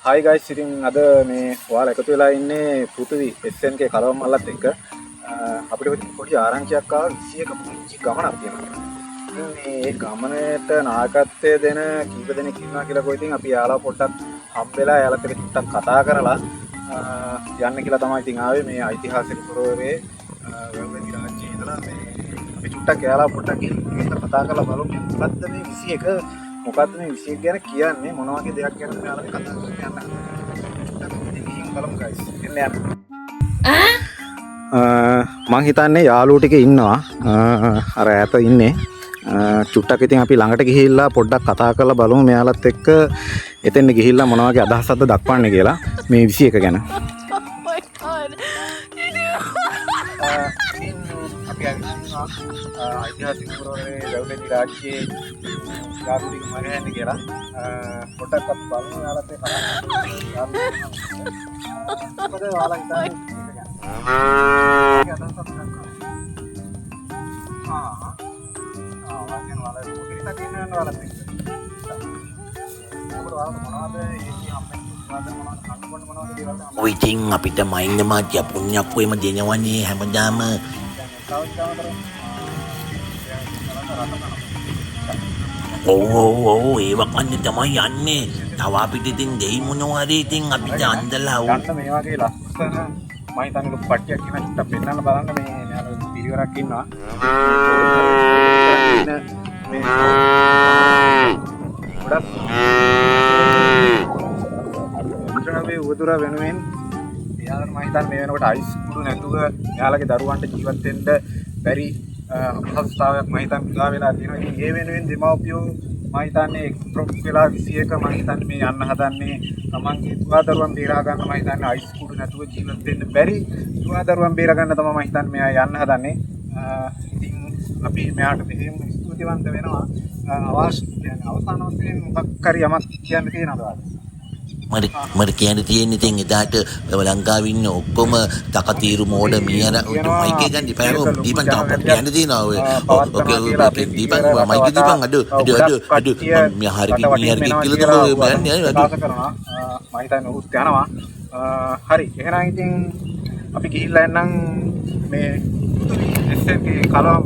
හයි guys ඉතින් අද මේ ඔයාලා එකතු වෙලා ඉන්නේ පෘථිවි SNK කලවම් මල්ලත් එක්ක අපිට පොඩි ආරංචියක් ආවා 21 පුංචි ගමනක් තියෙනවා. ඉතින් මේ ගමනේට නායකත්වය දෙන කීප දෙනෙක් ඉන්නවා කියලා කොයි ඉතින් අපි යාළුවා පොඩ්ඩක් හම්බෙලා යාළුවත් එක්ක චුට්ටක් කතා කරලා යන්න කියලා තමයි ඉතින් ආවේ මේ ඓතිහාසික පුරවරේ වැව්වැලි රාජ්‍යයේ ඉඳලා මේ අපි චුට්ටක් යාළුවා පොඩ්ඩක් ගිහින් කතා කරලා බලමු මොකද්ද මේ 21 මොකද්ද මේ 21 ගැන කියන්නේ මොන වගේ දෙයක් ගැනද මෙයාලා මේ කතා කරන්නේ යන්න බලමු ගයිස් එන්න යන්න මං හිතන්නේ යාළුවෝ ටික ඉන්නවා අර ඈත ඉන්නේ චුට්ටක් ඉතින් අපි ළඟට ගිහිල්ලා පොඩ්ඩක් කතා කරලා බලමු මෙයාලත් එක්ක එතෙන්ද ගිහිල්ලා මොන වගේ අදහසක්ද දක්වන්නේ කියලා මේ 21 ගැන අපි ඓතිහාසික පුරවරේ වැව්වැලි රාජ්‍යයේ යාළුවෙක් මරන්නේ කියලා පොඩ්ඩක් අපි බලමු යාළුවත් එක්ක මොකද ඔයාලා හිතන්නේ Waiting අපිට මයින්ද මාත්‍ය පුණ්‍යක් වෙම දෙනවනේ හැමදාම ඔව් ඒව කන්නේ තමයි යන්නේ තව අපිට ඉතින් දෙයි මොනවා හරි ඉතින් අපිට අන්දලා ගන්න මේ වගේ ලස්සන මම හිතන්නේ ලොකු පට්ටියක් කියන චුට්ටක් පෙන්නන්න බලන්න මේ යාළුවෝ පිරිවරක් ඉන්නවා මේ ගොඩක් මේ උතුර වෙනුවෙන් යාළුවෝ මම හිතන්නේ මේ වෙනකොට අයිස් කුඩු නැතුව යාළුවගේ දරුවන්ට ජීවත් වෙන්න බැරි අවස්ථාවක් මම හිතන්නේ පුදා වෙලා තියෙනවා. ඉතින් ඒ වෙනුවෙන් දෙමව්පියෝ මම හිතන්නේ එක්ස්ප්‍රොක් වෙලා 21 මම හිතන්නේ මේ යන්න හදන්නේ තමන්ගේ දුවදරුවන් බේරා ගන්න මම හිතන්නේ අයිස් කුඩු නැතුව ජීවත් වෙන්න බැරි දුවදරුවන් බේරා ගන්න තමයි මම හිතන්නේ මෙයා යන්න හදන්නේ. ඉතින් අපි මෙයාට මෙහෙම ස්තුතිවන්ත වෙනවා. අවශ්‍ය කියන්නේ අවසාන වශයෙන් මොකක් හරි යමක් කියන්න තියෙනවද? මට කියන්න තියෙන ඉතින් එදාට ලංකාවේ ඉන්න ඔක්කොම තකතිරු මෝඩ මීයර මයික් එක ගන්න ඉපෑම දීපන් තව කියන්න තියෙනවා ඔය ඕකේ දීපන් මයික් දීපන් අඩ මම හරි මීයර කියලා තමයි යන්නේ අඩ මම හිතන්නේ උත් යනවා හරි එහෙනම් ඉතින් අපි ගිහිල්ලා එන්නම් මේ SNK කලවම්